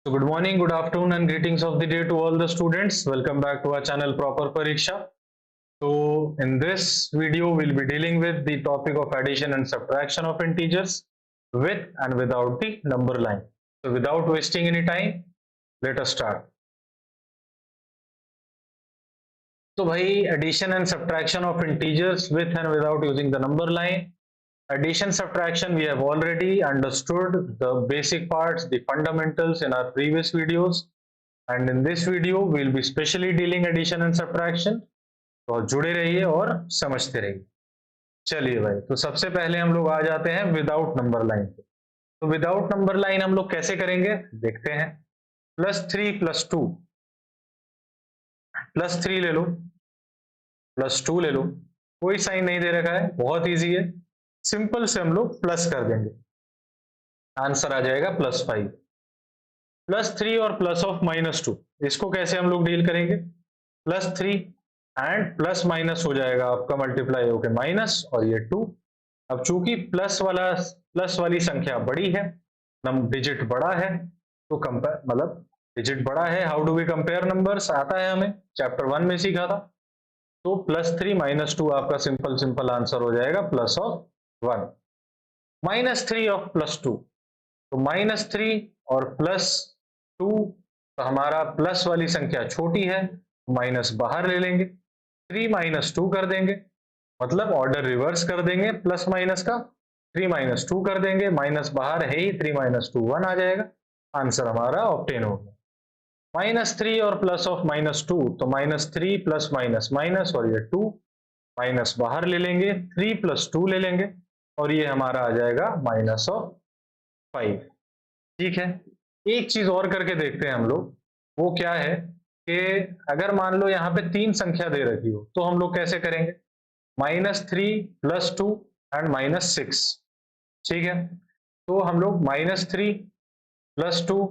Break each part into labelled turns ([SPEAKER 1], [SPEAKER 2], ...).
[SPEAKER 1] So good morning, good afternoon, and greetings of the day to all the students. Welcome back to our channel Proper Pariksha. So in this video, we'll be dealing with the topic of addition and subtraction of integers with and without the number line. So without wasting any time, let us start. So भाई addition and subtraction of integers with and without using the number line. Addition subtraction we have already understood the basic parts, the fundamentals in our previous videos, and in this video we'll be specially dealing addition and subtraction. तो जुड़े रहिए और समझते रहिए. चलिए भाई, तो सबसे पहले हम लोग आ जाते हैं विदाउट नंबर लाइन पे. तो विदाउट नंबर लाइन हम लोग कैसे करेंगे देखते हैं. +3 +2 +3 ले लो, +2 ले लो, कोई साइन नहीं दे रखा है, बहुत इजी है. सिंपल से हम लोग प्लस कर देंगे, आंसर आ जाएगा +5. +3 और प्लस ऑफ -2, इसको कैसे हम लोग डील करेंगे. +3 एंड प्लस माइनस हो जाएगा आपका मल्टीप्लाई होकर माइनस, और ये 2. अब चूंकि प्लस वाली संख्या बड़ी है, डिजिट बड़ा है, तो कंपेयर मतलब डिजिट बड़ा है. How do we compare numbers आता है हमें, चैप्टर 1 में सीखा था. तो +3 -2 आपका सिंपल आंसर हो जाएगा +1. -3 ऑफ +2, तो -3 और +2, तो हमारा प्लस वाली संख्या छोटी है, माइनस बाहर ले लेंगे, 3 -2 कर देंगे, मतलब ऑर्डर रिवर्स कर देंगे प्लस माइनस का. 3 -2 कर देंगे, माइनस बाहर है ही, 3 -2 1 आ जाएगा, आंसर हमारा ऑब्टेन हो गया. -3 और प्लस ऑफ -2, तो -3 प्लस माइनस माइनस, और ये 2 माइनस बाहर ले लेंगे, 3 + 2 ले लेंगे, और ये हमारा आ जाएगा -5. ठीक है. एक चीज और करके देखते हैं हम लोग, वो क्या है कि अगर मान लो यहाँ पे 3 संख्या दे रखी हो, तो हम लोग कैसे करेंगे. -3 +2 एंड -6. ठीक है. तो हम लोग -3 +2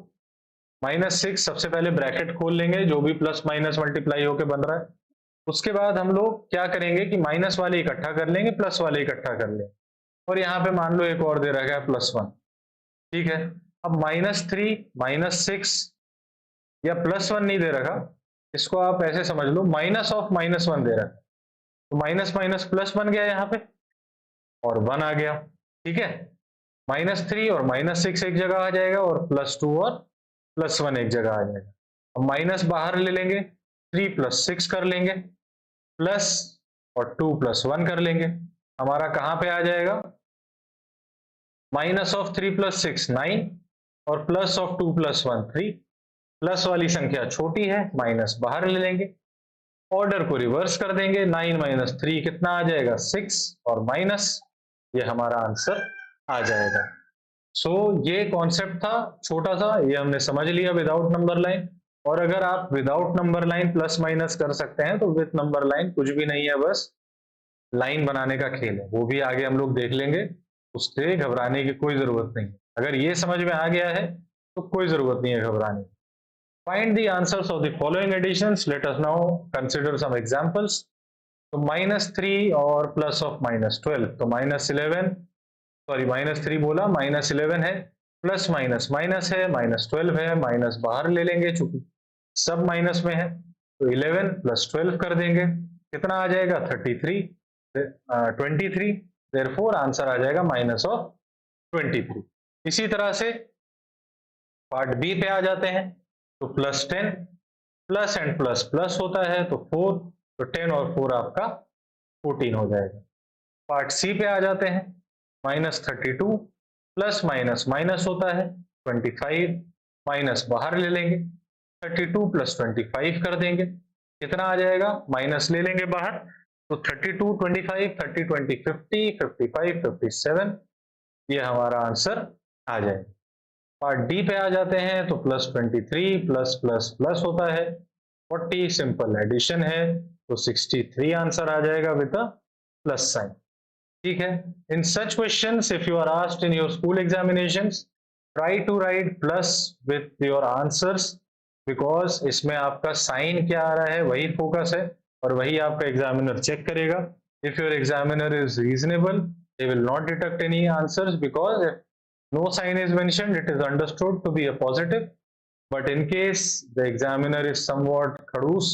[SPEAKER 1] -6, सबसे पहले ब्रैकेट खोल लेंगे, जो भी प्लस माइनस मल्टीप्लाई होके बन रहा है. उसके बाद हम लोग क्या करेंगे कि माइनस वाले इकट्ठा कर लेंगे, प्लस वाले इकट्ठा कर लेंगे, और यहाँ पे मान लो एक और दे रखा है +1. ठीक है. अब -3 -6 या +1 नहीं दे रखा, इसको आप ऐसे समझ लो माइनस ऑफ -1 दे रखा है, तो माइनस माइनस प्लस बन गया यहाँ पे, और 1 आ गया. ठीक है. -3 और -6 एक जगह आ जाएगा, और +2 और +1 एक जगह आ जाएगा. अब माइनस बाहर ले लेंगे, 3 + 6 कर लेंगे, प्लस और 2 + 1 कर लेंगे, हमारा कहां पे आ जाएगा. माइनस ऑफ 3 + 6 9, और प्लस ऑफ 2 + 1 3. प्लस वाली संख्या छोटी है, माइनस बाहर ले लेंगे, ऑर्डर को रिवर्स कर देंगे, 9 - 3 कितना आ जाएगा 6, और माइनस, ये हमारा आंसर आ जाएगा. सो ये कॉन्सेप्ट था छोटा सा, ये हमने समझ लिया विदाउट नंबर लाइन. और अगर आप without number line plus minus कर सकते हैं, तो विद नंबर लाइन कुछ भी नहीं है, बस लाइन बनाने का खेल है, वो भी आगे हम लोग देख लेंगे, उससे घबराने की कोई जरूरत नहीं. अगर ये समझ में आ गया है तो कोई जरूरत नहीं है घबराने की. Find the answers of the following additions. Let us now consider some examples. तो -3 और प्लस ऑफ -12, तो -11, सॉरी -3 बोला, -11 है, प्लस माइनस माइनस है, -12 है, माइनस बाहर ले लेंगे चूंकि सब माइनस में है, तो 11 + 12 कर देंगे, कितना आ जाएगा 23. देयरफॉर आंसर आ जाएगा -23. इसी तरह से पार्ट बी पे आ जाते हैं. तो +10, प्लस एंड प्लस प्लस होता है, तो 4, तो 10 और 4 आपका 14 हो जाएगा. पार्ट सी पे आ जाते हैं. -32, प्लस माइनस माइनस होता है, 25, माइनस बाहर ले लेंगे, 32 + 25 कर देंगे, कितना आ जाएगा, माइनस ले लेंगे बाहर, तो 32 25, 30 20 50, 55 57, ये हमारा आंसर आ जाएगा. पार्ट डी पे आ जाते हैं. तो +23, प्लस प्लस प्लस होता है, 40, सिंपल एडिशन है, तो 63 आंसर आ जाएगा विद अ प्लस साइन. ठीक है. In such questions if you are asked in your school examinations, try to write plus with your answers, because इसमें आपका साइन क्या आ रहा है वही फोकस है, और वही आपका एग्जामिनर चेक करेगा. If your examiner is reasonable, they will not detect any answers, because no sign is mentioned, it is understood to be a positive. but in case the examiner is somewhat खड़ूस,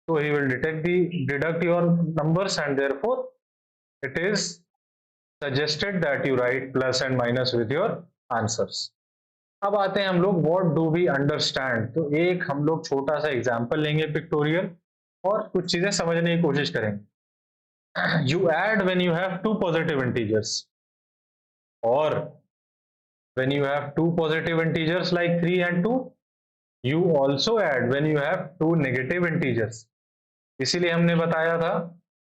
[SPEAKER 1] so he will deduct your numbers, and therefore it is suggested that you write plus and minus with your answers. अब आते हैं हम लोग what do we understand। तो एक हम लोग छोटा सा एग्जाम्पल लेंगे पिक्टोरियल और कुछ चीजें समझने की कोशिश करेंगे। You add when you have two positive integers, or when you have two positive integers like 3 and 2, you also add when you have two negative integers। इसीलिए हमने बताया था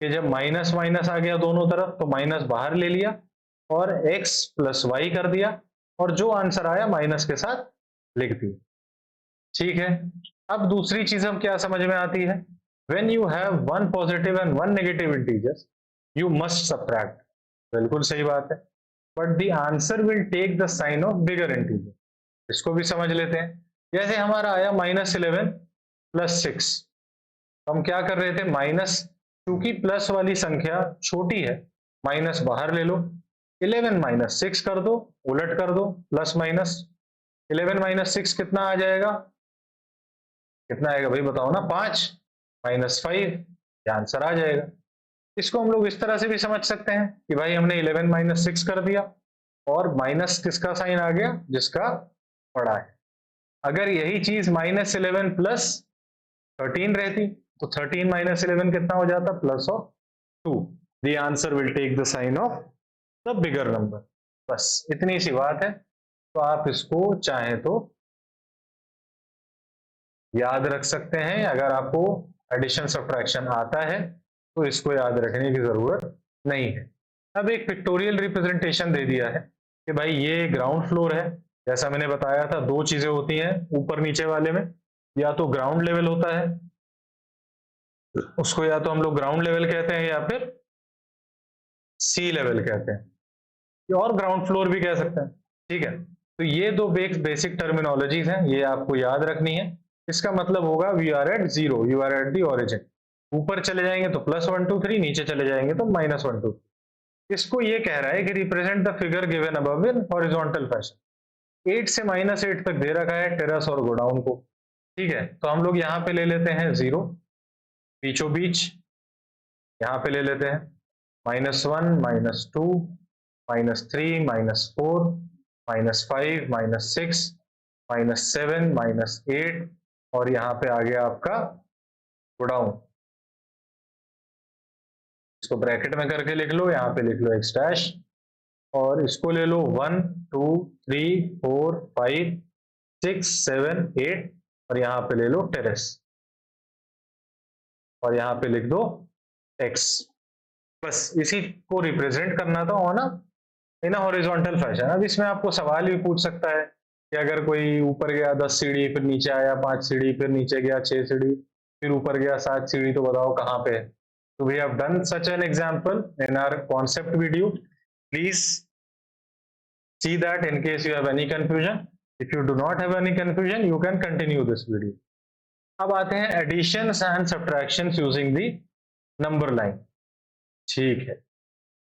[SPEAKER 1] कि जब माइनस माइनस आ गया दोनों तरफ तो माइनस बाहर ले लिया और x प्लस वाई कर दिया और जो आंसर आया माइनस के साथ लिख दिया। ठीक है, अब दूसरी चीज हम क्या समझ में आती है, when you have one positive and one negative integers you must subtract। बिल्कुल सही बात है, but the answer will take the sign of bigger integer। इसको भी समझ लेते हैं। जैसे हमारा आया -11 प्लस 6, हम क्या कर रहे थे, माइनस, क्योंकि प्लस वाली संख्या छोटी है माइनस बाहर ले लो, 11 माइनस 6 कर दो, उलट कर दो, प्लस माइनस 11 माइनस 6 कितना आ जाएगा, कितना आएगा भाई बताओ ना, 5 माइनस 5, ये आंसर आ जाएगा। इसको हम लोग इस तरह से भी समझ सकते हैं कि भाई हमने 11 माइनस 6 कर दिया और माइनस किसका साइन आ गया, जिसका बड़ा है। अगर यही चीज -11 प्लस 13 रहती तो 13 माइनस 11 कितना हो जाता, plus of 2। The answer will take the sign of the bigger number. बस इतनी सी बात है। तो आप इसको चाहे तो याद रख सकते हैं, अगर आपको एडिशन सब्ट्रैक्शन आता है तो इसको याद रखने की जरूरत नहीं है। अब एक पिक्टोरियल रिप्रेजेंटेशन दे दिया है कि भाई ये ग्राउंड फ्लोर है, जैसा मैंने बताया था दो चीजें होती हैं ऊपर नीचे वाले में, या तो ग्राउंड लेवल होता है, उसको या तो हम लोग ग्राउंड लेवल कहते हैं या फिर सी लेवल कहते हैं, और ग्राउंड फ्लोर भी कह सकते हैं। ठीक है, तो ये दो बेसिक टर्मिनोलॉजीज हैं, ये आपको याद रखनी है। इसका मतलब होगा we are at zero, you are at the origin. ऊपर चले जाएंगे तो +1 2 3, नीचे चले जाएंगे तो -1 2। इसको ये कह रहा है कि represent the figure given above in horizontal fashion. 8 से -8 तक दे रखा है टेरेस और गोडाउन को। ठीक है, तो हम लोग यहाँ पे ले लेते हैं 0 बीचों बीच, यहाँ पे ले लेते हैं -1 -2 -3 -4 -5 -6 -7 -8, और यहाँ पे आ गया आपका गोडाउन। इसको ब्रैकेट में करके लिख लो, यहाँ पे लिख लो x डैश, और इसको ले लो 1 2 3 4 5 6 7 8, और यहाँ पे ले लो टेरेस, और यहाँ पे लिख दो x। बस इसी को रिप्रेजेंट करना था होना इन हॉरिजॉन्टल फैशन। अब इसमें आपको सवाल भी पूछ सकता है कि अगर कोई ऊपर गया 10 सीढ़ी, फिर नीचे आया 5 सीढ़ी, फिर नीचे गया 6 सीढ़ी, फिर ऊपर गया 7 सीढ़ी, तो बताओ कहाँ पे है। So we have done such an example in our concept video. Please see that in case you have any confusion. If you do not have any confusion, you can continue this video. अब आते हैं additions and subtractions using the number line। ठीक है,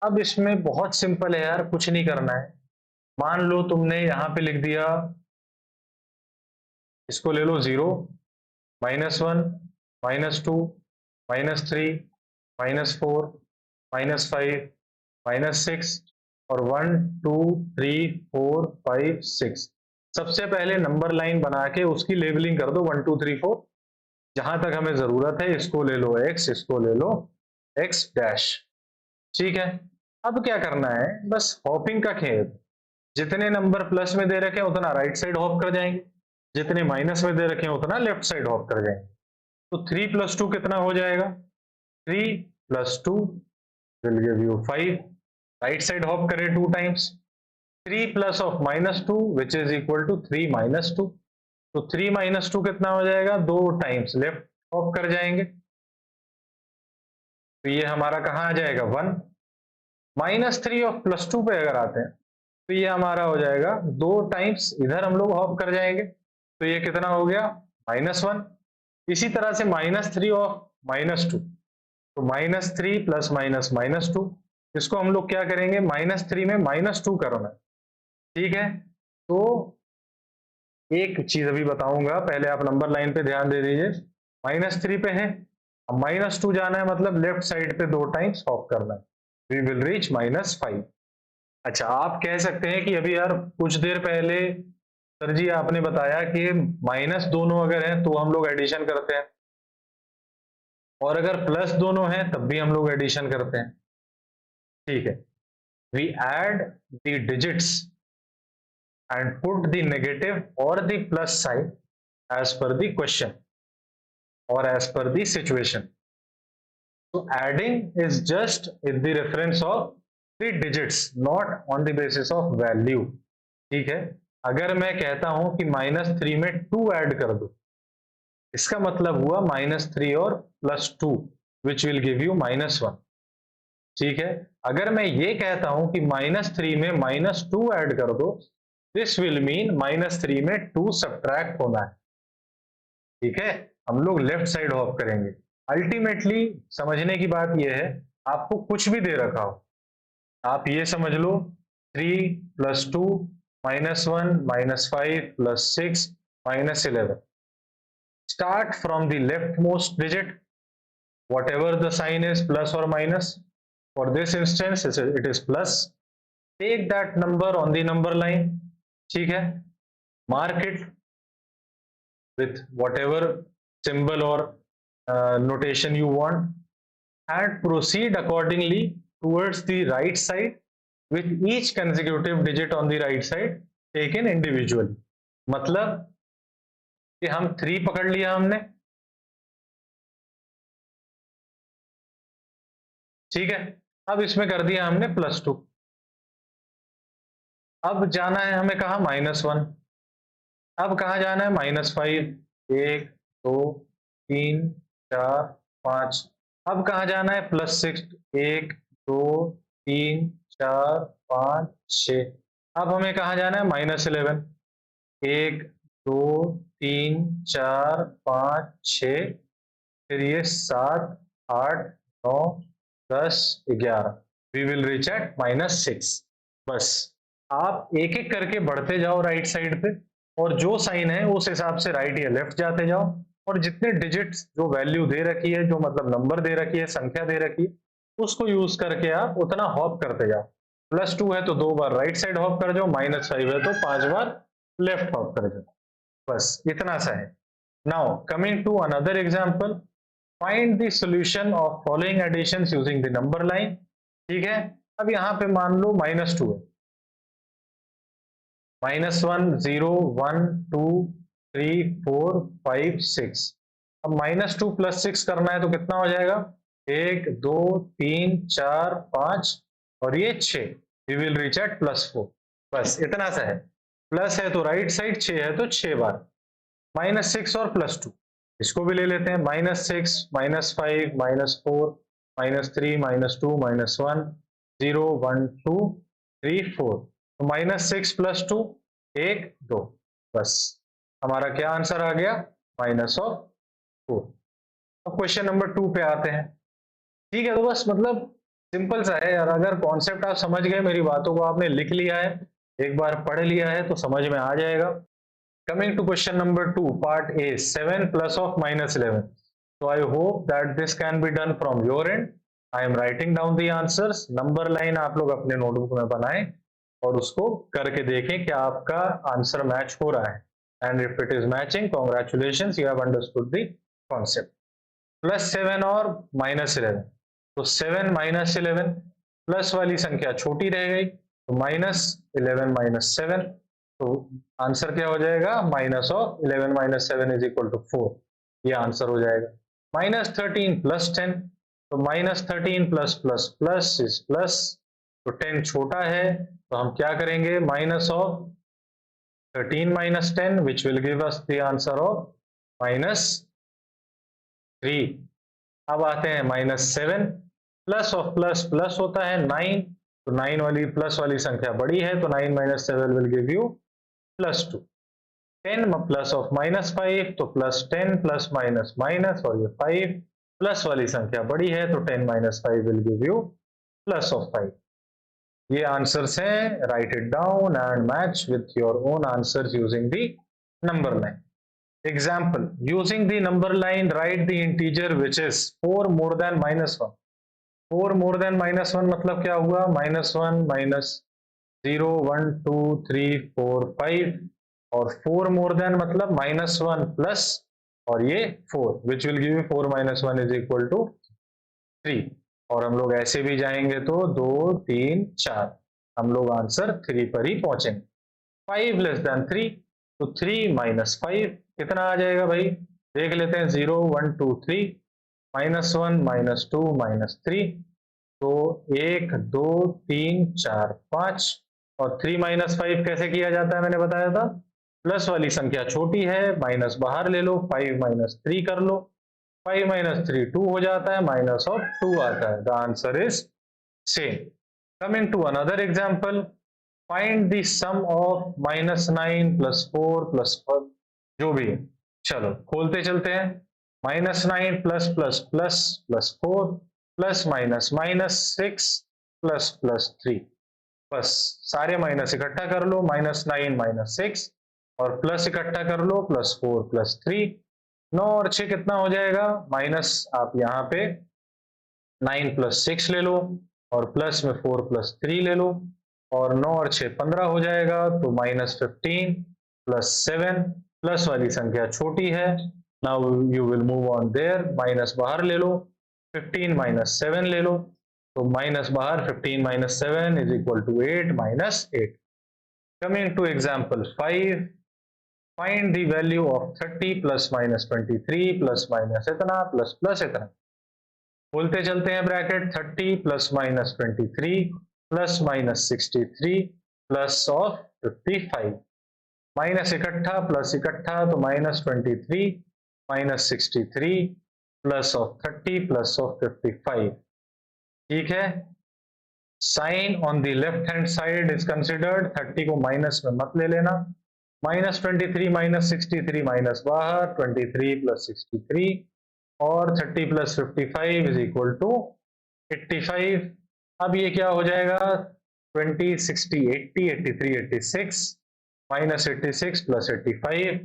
[SPEAKER 1] अब इसमें बहुत simple है यार, कुछ नहीं करना है। मान लो तुमने यहाँ पे लिख दिया, इसको ले लो 0 -1 -2 -3 -4 -5 -6 और 1 2 3 4 5 6। सबसे पहले नंबर लाइन बना के उसकी लेबलिंग कर दो 1 2 3 4, जहां तक हमें जरूरत है। इसको ले लो x, इसको ले लो x डैश। ठीक है, अब क्या करना है, बस हॉपिंग का खेल। जितने नंबर प्लस में दे रखे हैं उतना राइट साइड हॉप कर जाएंगे, जितने माइनस में दे रखे हैं उतना लेफ्ट साइड हॉप कर जाएंगे। तो 3 + 2 कितना हो जाएगा, 3 + 2 will give you 5। Right side hop करें 2 times, 3 plus of -2 which is equal to 3 - 2। तो 3 - 2 कितना हो जाएगा, 2 टाइम्स लेफ्ट हॉप कर जाएंगे, तो ये हमारा कहाँ आ जाएगा 1। -3 ऑफ +2 पे अगर आते हैं तो ये हमारा हो जाएगा 2 टाइम्स इधर हम लोग हॉप कर जाएंगे, तो ये कितना हो गया -1। इसी तरह से -3 ऑफ -2, तो -3 + -2, इसको हम लोग क्या करेंगे, -3 में -2 करना। ठीक है, तो एक चीज अभी बताऊंगा, पहले आप नंबर लाइन पे ध्यान दे दीजिए। -3 पे है, अब -2 जाना है, मतलब लेफ्ट साइड पे 2 टाइम्स हॉप करना है। We will reach -5। अच्छा, आप कह सकते हैं कि अभी यार कुछ देर पहले सर जी आपने बताया कि माइनस दोनों अगर हैं तो हम लोग एडिशन करते हैं, और अगर प्लस दोनों हैं तब भी हम लोग एडिशन करते हैं। ठीक है, we add the digits and put the negative or the plus sign as per the question or as per the situation. So adding is just in the reference of the digits, not on the basis of value. ठीक है, अगर मैं कहता हूं कि -3 में 2 add कर दो, इसका मतलब हुआ -3 और +2 which will give you -1। ठीक है, अगर मैं ये कहता हूं कि -3 में -2 ऐड कर दो, दिस विल मीन -3 में 2 सब्ट्रैक्ट होना है। ठीक है, हम लोग लेफ्ट साइड हॉप करेंगे। अल्टीमेटली समझने की बात यह है, आपको कुछ भी दे रखा हो, आप ये समझ लो 3 + 2 -1 -5 + 6 -11। Start from the left most digit, whatever the sign is, plus or minus. For this instance it is plus. Take that number on the number line, ठीक है, mark it with whatever symbol or notation you want, and proceed accordingly towards the right side with each consecutive digit on the right side taken individually। मतलब कि हम 3 पकड़ लिया हमने, ठीक है, अब इसमें कर दिया हमने +2। अब जाना है हमें कहा -1, अब कहाँ जाना है -5, 1 2 3 4 5। अब कहाँ जाना है +6, 1 2 3 4 5 6। अब हमें कहाँ जाना है -11, 1 2 3 4 5 6, फिर ये 7 8 9 10 11। We will reach at -6। बस आप एक एक करके बढ़ते जाओ राइट साइड पे, और जो साइन है उस हिसाब से राइट या लेफ्ट जाते जाओ, और जितने डिजिट्स जो वैल्यू दे रखी है, जो मतलब नंबर दे रखी है, संख्या दे रखी है, उसको यूज करके आप उतना हॉप करते जाओ। +2 है तो 2 बार राइट साइड हॉप कर जाओ, -5 है तो 5 बार लेफ्ट हॉप कर जाओ। बस इतना सा है। Now coming to another example, find the solution of following additions using the number line. ठीक है, अब यहाँ पे मान लो -2 है, -1 0 1 2 3 4 5 6। अब -2 + 6 करना है तो कितना हो जाएगा, 1 2 3 4 5 और ये 6। We will reach at +4। बस इतना सा है, प्लस है तो राइट साइड, 6 है तो 6 बार। -6 और +2 इसको भी ले लेते हैं, -6 -5 -4 -3 -2 -1 0 1 2 3 4। तो -6 + 2 1 2। बस हमारा क्या आंसर आ गया, -4। अब क्वेश्चन नंबर 2 पे आते हैं। ठीक है, तो बस मतलब सिंपल सा है यार, अगर कॉन्सेप्ट आप समझ गए, मेरी बातों को आपने लिख लिया है, एक बार पढ़ लिया है तो समझ में आ जाएगा। Coming to question number 2, part A, 7 plus of -11. So I hope that this can be done from your end. I am writing down the answers. Number line आप लोग अपने नोटबुक में बनाएं और उसको करके देखें कि आपका आंसर मैच हो रहा है। And if it is matching, congratulations, you have understood the concept. +7 और -11, तो 7 -11, प्लस वाली संख्या छोटी रह गई तो -11 -7, तो आंसर क्या हो जाएगा, -11 - 7 = 4। ये आंसर हो जाएगा। -13 + 10, तो -13 plus plus plus is plus, तो 10 छोटा है तो हम क्या करेंगे, -13 - 10 which will give us the answer of -3। अब आते हैं -7, प्लस ऑफ प्लस प्लस होता है 9, तो 9 वाली प्लस वाली संख्या बड़ी है तो 9 - 7 will give you +2। 10 plus of -5, तो +10 प्लस माइनस माइनस, और ये 5 प्लस वाली संख्या बड़ी है तो 10 - 5 विल गिव यू +5। ये आंसर्स हैं, right it down and match with your own answers using the number line. Example, using the number line, write the integer which is 4 more than -1. 4 more than -1 मतलब क्या हुआ? -1 -0 1 2 3 4 5 और 4 more than मतलब -1 plus और ये 4 which will give you 4 - 1 is equal to 3 और हम लोग ऐसे भी जाएंगे तो 2 3 4 हम लोग आंसर 3 पर ही पहुंचेंगे. 5 लेस देन 3 तो 3 - 5 कितना आ जाएगा भाई? देख लेते हैं. 0 1 2 3 -1 -2 -3 तो 1 2 3 4 5 और 3 - 5 कैसे किया जाता है मैंने बताया था. प्लस वाली संख्या छोटी है, माइनस बाहर ले लो, 5 - 3 कर लो. 5 - 3 2 हो जाता है, माइनस ऑफ 2 आता है. The answer is same. Coming to another example, find the sum of -9 + 4 + 1 जो भी है. चलो खोलते चलते हैं. -9 plus plus plus plus 4 plus minus -6 plus 3 बस सारे माइनस इकट्ठा कर लो. -9 -6 और प्लस इकट्ठा कर लो. +4 +3 9 और 6 कितना हो जाएगा? माइनस आप यहाँ पे 9 + 6 ले लो और प्लस में 4 + 3 ले लो और 9 और 6 15 हो जाएगा तो -15 + 7 प्लस वाली संख्या छोटी है. Now you will move on their. Minus बाहर ले लो. 15 - 7 ले लो तो माइनस बाहर 15 - 7 is equal to 8 -8. Coming to example 5, find the value of 30 + -23 + इतना प्लस इतना. बोलते चलते हैं ब्रैकेट. 30 + -23 + -63 प्लस ऑफ 55 माइनस इकट्ठा प्लस इकट्ठा तो -23 -63 प्लस ऑफ 30 प्लस ऑफ 55. ठीक है. Sign on the left hand side is considered. 30 को माइनस में मत ले लेना. -23 -63 माइनस बाहर 23 + 63 और 30 + 55 इज इक्वल टू 85. अब ये क्या हो जाएगा? 20 60 80 83 86 -86 + 85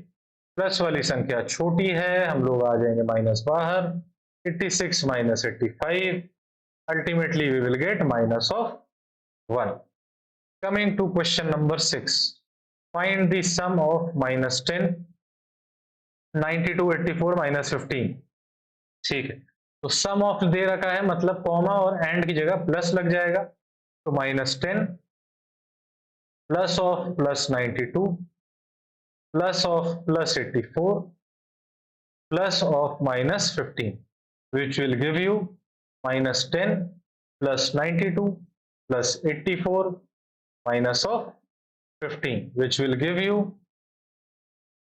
[SPEAKER 1] प्लस वाली संख्या छोटी है, हम लोग आ जाएंगे माइनस बाहर. 86 - 85 ultimately we will get minus of 1. Coming to question number 6, find the sum of -10 92 84 -15. ठीक है. तो सम ऑफ दे रखा है मतलब कॉमा और एंड की जगह प्लस लग जाएगा तो -10 plus of +92 plus of +84 plus of -15 which will give you -10 + 92 + 84 minus of 15 which will give you,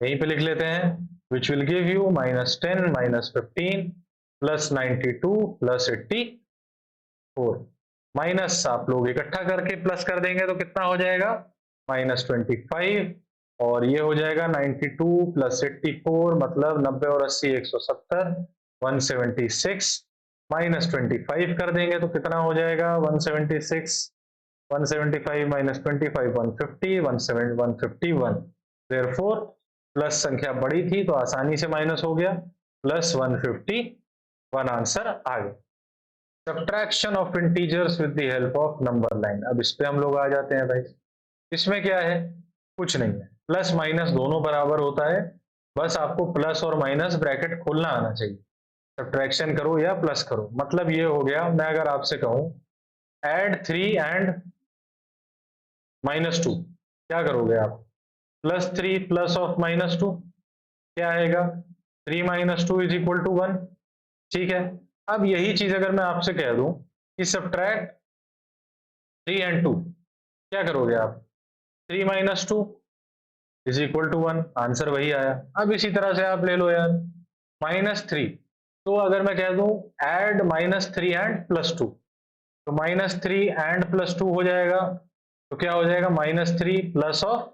[SPEAKER 1] यहीं पे लिख लेते हैं, which will give you -10 -15 + 92 + 84. Minus आप लोग इकट्ठा करके प्लस कर देंगे तो कितना हो जाएगा? -25 और ये हो जाएगा 92 + 84 मतलब 90 और 80 170 176 -25 कर देंगे तो कितना हो जाएगा? 176 175 - 25 150 151. देयरफॉर प्लस संख्या बड़ी थी तो आसानी से माइनस हो गया. +151 आंसर आ गया. Subtraction of integers with the help of number line. अब इस पे हम लोग आ जाते हैं भाई. इसमें क्या है? कुछ नहीं है. प्लस माइनस दोनों बराबर होता है. बस आपको प्लस और माइनस ब्रैकेट खोलना आना चाहिए. सब्ट्रैक्शन करो या प्लस करो. मतलब ये हो गया, मैं अगर आपसे कहूं एड 3 एंड -2 क्या करोगे आप? +3 प्लस ऑफ -2 क्या आएगा? 3 - 2 इज इक्वल टू 1. ठीक है. अब यही चीज अगर मैं आपसे कह दूं कि सब्ट्रैक्ट 3 एंड 2 क्या करोगे आप? 3 - 2 इज इक्वल टू 1. आंसर वही आया. अब इसी तरह से आप ले लो यार -3. तो अगर मैं कह दूं एड -3 एंड +2 तो -3 एंड +2 हो जाएगा तो क्या हो जाएगा? -3 प्लस ऑफ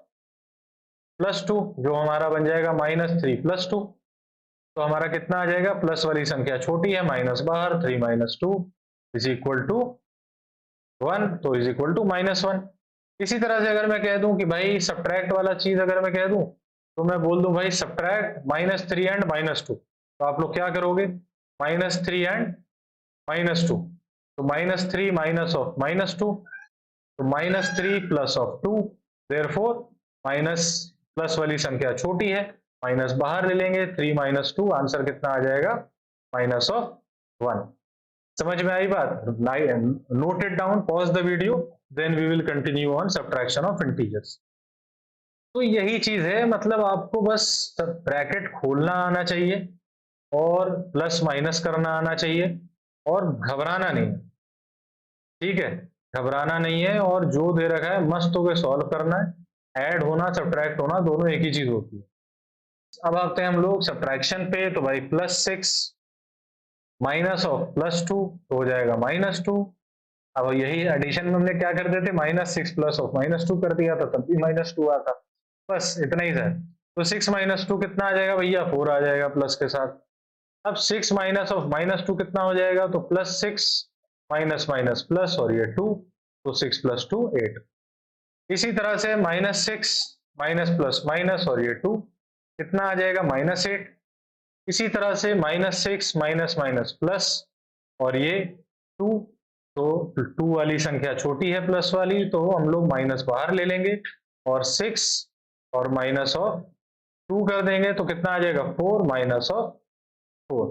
[SPEAKER 1] +2 जो हमारा बन जाएगा -3 + 2. तो हमारा कितना आ जाएगा? प्लस वाली संख्या छोटी है, माइनस बाहर 3 - 2 इज इक्वल टू 1 तो इज इक्वल टू -1. इसी तरह से अगर मैं कह दूं कि भाई सब्ट्रैक्ट वाला चीज अगर मैं कह दूं तो मैं बोल दूं भाई सब्ट्रैक्ट -3 एंड -2, तो आप लोग क्या करोगे, -3 एंड -2, तो -3 माइनस ऑफ -2, तो -3 plus of 2, therefore minus plus वाली संख्या छोटी है, माइनस बाहर ले लेंगे, 3 माइनस 2, आंसर कितना आ जाएगा, -1। समझ में आई बात? Note it down, pause the video, then we will continue on subtraction of integers. तो यही चीज है, मतलब आपको बस ब्रैकेट खोलना आना चाहिए और प्लस माइनस करना आना चाहिए और घबराना नहीं, ठीक है, घबराना नहीं है, और जो दे रखा है मस्त होकर सॉल्व करना है। ऐड होना सब्ट्रैक्ट होना दोनों एक ही चीज होती है। अब आते हैं हम लोग सब्ट्रैक्शन पे, तो भाई +6 माइनस ऑफ +2 तो हो जाएगा -2। अब यही एडिशन में हमने क्या कर देते, -6 प्लस ऑफ -2 कर दिया था, तब भी -2 आता, बस इतना ही था। तो 6 माइनस 2 कितना आ जाएगा भैया, 4 आ जाएगा प्लस के साथ। अब 6 माइनस ऑफ -2 कितना हो जाएगा, तो +6 माइनस माइनस प्लस और ये 2, तो 6 प्लस 2 8। इसी तरह से -6 माइनस प्लस माइनस और ये 2 कितना आ जाएगा, -8। इसी तरह से -6 माइनस माइनस प्लस और ये 2, तो 2 वाली संख्या छोटी है प्लस वाली, तो हम लोग माइनस बाहर ले लेंगे और 6 और माइनस ऑफ 2 कर देंगे, तो कितना आ जाएगा, 4 माइनस ऑफ 4।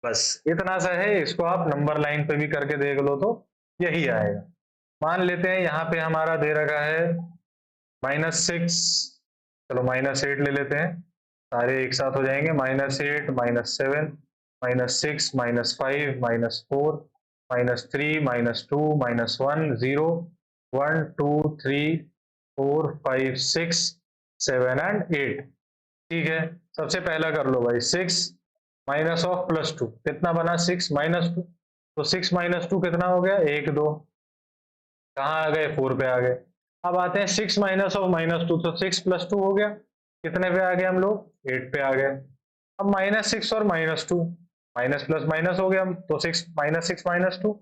[SPEAKER 1] बस इतना सा है, इसको आप नंबर लाइन पे भी करके देख लो तो यही आएगा। मान लेते हैं यहाँ पे हमारा दे रखा है -6, चलो -8 ले लेते हैं, सारे एक साथ हो जाएंगे, -8 -7 -6 -5 -4 -3 -2 -1 0 1 2 3 4 5 6 7 एंड 8। ठीक है, सबसे पहला कर लो भाई, 6 माइनस ऑफ +2 कितना बना, 6 -2, तो 6 -2 कितना हो गया, 1 2, कहाँ आ गए, 4 पे आ गए। अब आते हैं 6 माइनस ऑफ -2, तो 6 + 2 हो गया, कितने पे आ गए हम लोग, 8 पे आ गए। अब -6 और -2, माइनस प्लस माइनस हो गया, तो 6 -2,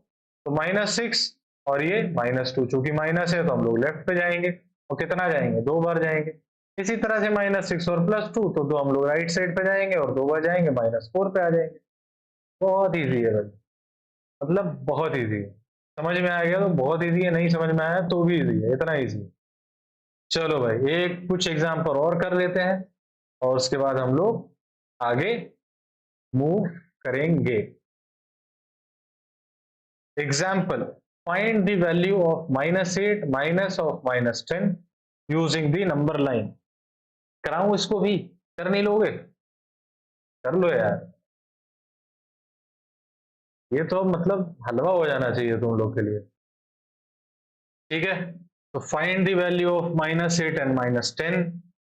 [SPEAKER 1] तो -6 और ये -2, चूंकि माइनस है तो हम लोग लेफ्ट पे जाएंगे, और कितना जाएंगे, 2 बार जाएंगे। इसी तरह से -6 और +2, तो 2 हम लोग राइट साइड पे जाएंगे और 2 बार जाएंगे, -4 पे आ जाएंगे। बहुत ईजी है भाई, मतलब बहुत ईजी है। समझ में आ गया तो बहुत ईजी है, नहीं समझ में आया तो भी ईजी है, इतना ईजी है। चलो भाई एक कुछ एग्जाम्पल और कर लेते हैं और उसके बाद हम लोग आगे मूव करेंगे। Example, find the value of -8 minus of -10 using the number line. कराऊं इसको भी, कर नहीं लोगे, कर लो यार, ये तो मतलब हलवा हो जाना चाहिए तुम लोग के लिए। ठीक है, तो find the value of -8 and -10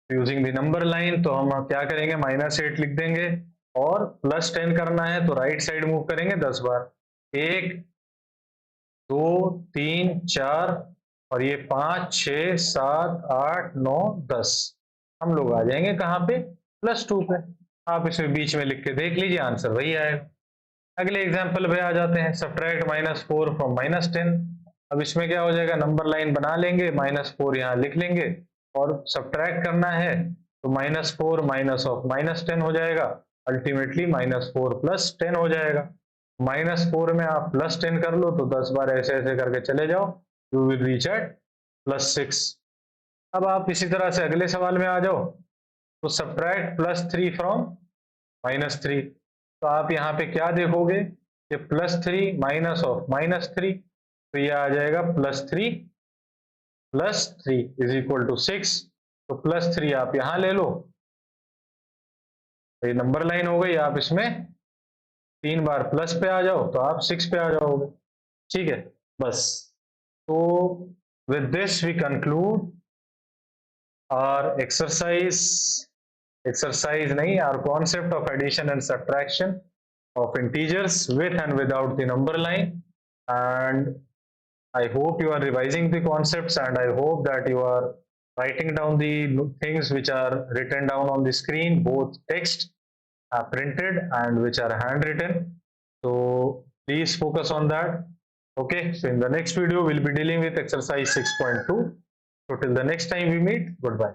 [SPEAKER 1] using the number line. तो हम क्या करेंगे, -8 लिख देंगे और +10 करना है, तो राइट साइड मूव करेंगे 10 बार, 1 2 3 4 और ये 5 6 7 8 9 10, हम लोग आ जाएंगे कहाँ पे, +2 पे। आप इसमें बीच में लिख के देख लीजिए, आंसर वही आएगा। अगले एग्जाम्पल पे आ जाते हैं, सब्ट्रैक्ट -4 फ्रॉम -10। अब इसमें क्या हो जाएगा, नंबर लाइन बना लेंगे, -4 यहाँ लिख लेंगे और सब्ट्रैक्ट करना है, तो -4 माइनस ऑफ -10 हो जाएगा, अल्टीमेटली -4 + 10 हो जाएगा। -4 में आप +10 कर लो, तो 10 बार ऐसे ऐसे करके चले जाओ, यू विल रीच एट +6। अब आप इसी तरह से अगले सवाल में आ जाओ, तो सब्ट्रैक्ट +3 फ्रॉम -3, तो आप यहाँ पे क्या देखोगे कि +3 माइनस ऑफ -3, तो ये आ जाएगा +3 + 3 इज इक्वल टू 6, तो +3 आप यहाँ ले लो, तो ये नंबर लाइन हो गई, आप इसमें 3 बार प्लस पे आ जाओ तो आप 6 पे आ जाओगे। ठीक है, बस। तो with this we conclude our exercise नहीं, our concept of addition and subtraction of integers with and without the number line, and I hope you are revising the concepts, and I hope that you are writing down the things which are written down on the screen, both text printed and which are handwritten. So please focus on that. Okay, so in the next video we'll be dealing with exercise 6.2. So till the next time we meet, goodbye.